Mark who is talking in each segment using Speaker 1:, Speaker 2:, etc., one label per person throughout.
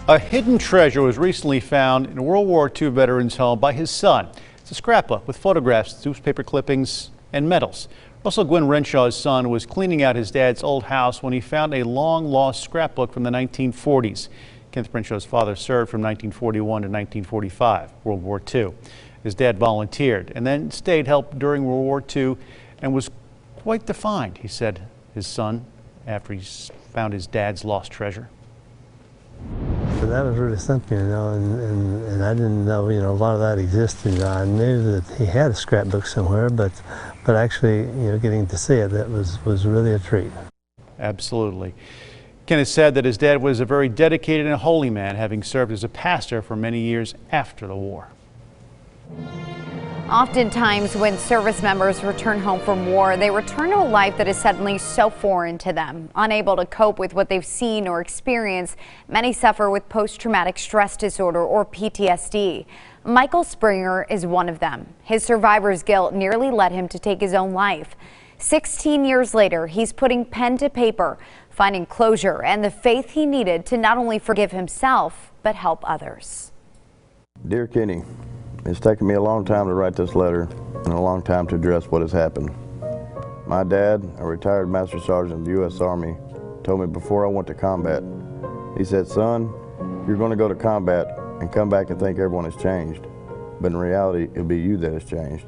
Speaker 1: A hidden treasure was recently found in a World War II veteran's home by his son. It's a scrapbook with photographs, newspaper clippings, and medals. Russell Gwynn Renshaw's son was cleaning out his dad's old house when he found a long-lost scrapbook from the 1940s. Kenneth Renshaw's father served from 1941 to 1945, World War II. His dad volunteered and then stayed help during World War II and was quite defined, he said, his son, after he found his dad's lost treasure.
Speaker 2: That was really something, and I didn't know, a lot of that existed. I knew that he had a scrapbook somewhere, but actually, getting to see it, that was really a treat.
Speaker 1: Absolutely. Kenneth said that his dad was a very dedicated and holy man, having served as a pastor for many years after the war.
Speaker 3: Oftentimes, when service members return home from war, they return to a life that is suddenly so foreign to them. Unable to cope with what they've seen or experienced, many suffer with post-traumatic stress disorder or PTSD. Michael Springer is one of them. His survivor's guilt nearly led him to take his own life. 16 years later, he's putting pen to paper, finding closure and the faith he needed to not only forgive himself, but help others.
Speaker 4: Dear Kenny, it's taken me a long time to write this letter and a long time to address what has happened. My dad, a retired Master Sergeant of the U.S. Army, told me before I went to combat, he said, "Son, you're going to go to combat and come back and think everyone has changed, but in reality, it'll be you that has changed."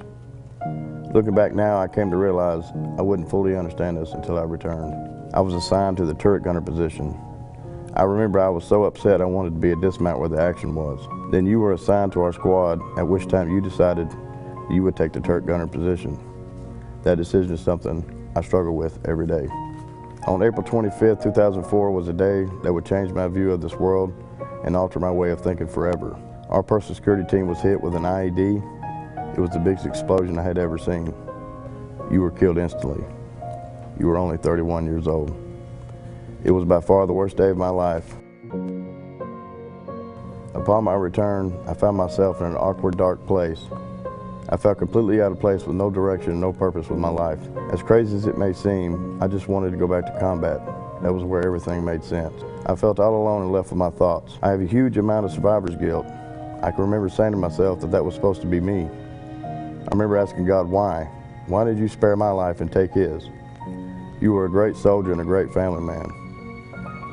Speaker 4: Looking back now, I came to realize I wouldn't fully understand this until I returned. I was assigned to the turret gunner position. I remember I was so upset I wanted to be a dismount where the action was. Then you were assigned to our squad, at which time you decided you would take the turret gunner position. That decision is something I struggle with every day. On April 25th, 2004 was a day that would change my view of this world and alter my way of thinking forever. Our personal security team was hit with an IED. It was the biggest explosion I had ever seen. You were killed instantly. You were only 31 years old. It was by far the worst day of my life. Upon my return, I found myself in an awkward, dark place. I felt completely out of place with no direction and no purpose with my life. As crazy as it may seem, I just wanted to go back to combat. That was where everything made sense. I felt all alone and left with my thoughts. I have a huge amount of survivor's guilt. I can remember saying to myself that that was supposed to be me. I remember asking God, why? Why did you spare my life and take his? You were a great soldier and a great family man.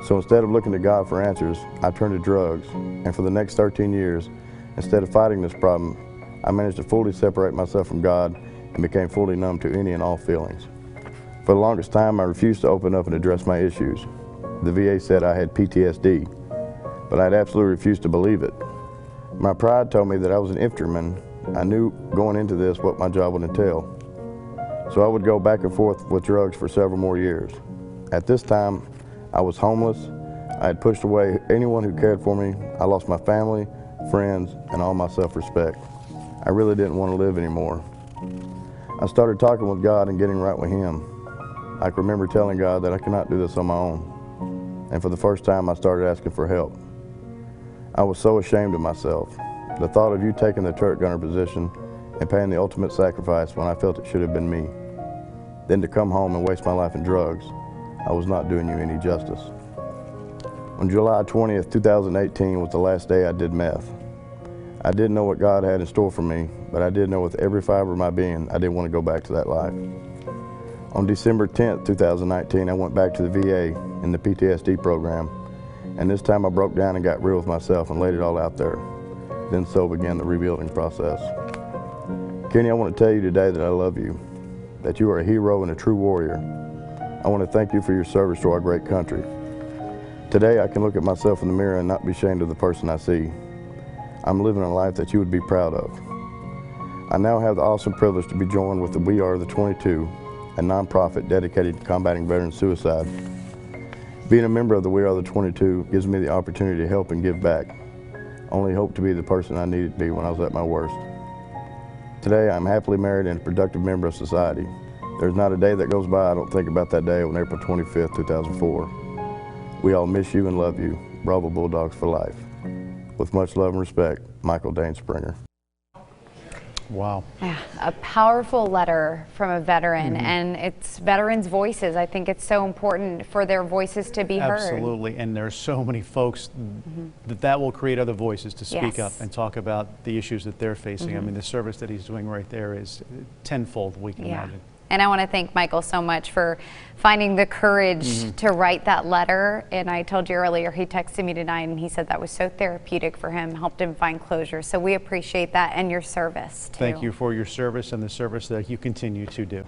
Speaker 4: So instead of looking to God for answers, I turned to drugs, and for the next 13 years, instead of fighting this problem, I managed to fully separate myself from God and became fully numb to any and all feelings. For the longest time, I refused to open up and address my issues. The VA said I had PTSD, but I'd absolutely refused to believe it. My pride told me that I was an infantryman. I knew going into this what my job would entail. So I would go back and forth with drugs for several more years. At this time, I was homeless. I had pushed away anyone who cared for me. I lost my family, friends, and all my self-respect. I really didn't want to live anymore. I started talking with God and getting right with him. I can remember telling God that I cannot do this on my own. And for the first time, I started asking for help. I was so ashamed of myself. The thought of you taking the turret gunner position and paying the ultimate sacrifice when I felt it should have been me. Then to come home and waste my life in drugs, I was not doing you any justice. On July 20th, 2018 was the last day I did meth. I didn't know what God had in store for me, but I did know with every fiber of my being, I didn't want to go back to that life. On December 10th, 2019, I went back to the VA in the PTSD program, and this time I broke down and got real with myself and laid it all out there. Then so began the rebuilding process. Kenny, I want to tell you today that I love you, that you are a hero and a true warrior. I want to thank you for your service to our great country. Today, I can look at myself in the mirror and not be ashamed of the person I see. I'm living a life that you would be proud of. I now have the awesome privilege to be joined with the We Are the 22, a nonprofit dedicated to combating veteran suicide. Being a member of the We Are the 22 gives me the opportunity to help and give back. I only hope to be the person I needed to be when I was at my worst. Today, I'm happily married and a productive member of society. There's not a day that goes by I don't think about that day on April 25th, 2004. We all miss you and love you. Bravo Bulldogs for life. With much love and respect, Michael Dane Springer.
Speaker 1: Wow.
Speaker 3: Yeah, a powerful letter from a veteran, and it's veterans' voices. I think it's so important for their voices to be heard.
Speaker 1: Absolutely, and there's so many folks that will create other voices to speak up and talk about the issues that they're facing. I mean, the service that he's doing right there is tenfold, we can imagine.
Speaker 3: And I want to thank Michael so much for finding the courage to write that letter. And I told you earlier, he texted me tonight and he said that was so therapeutic for him, helped him find closure. So we appreciate that and your service too.
Speaker 1: Thank you for your service and the service that you continue to do.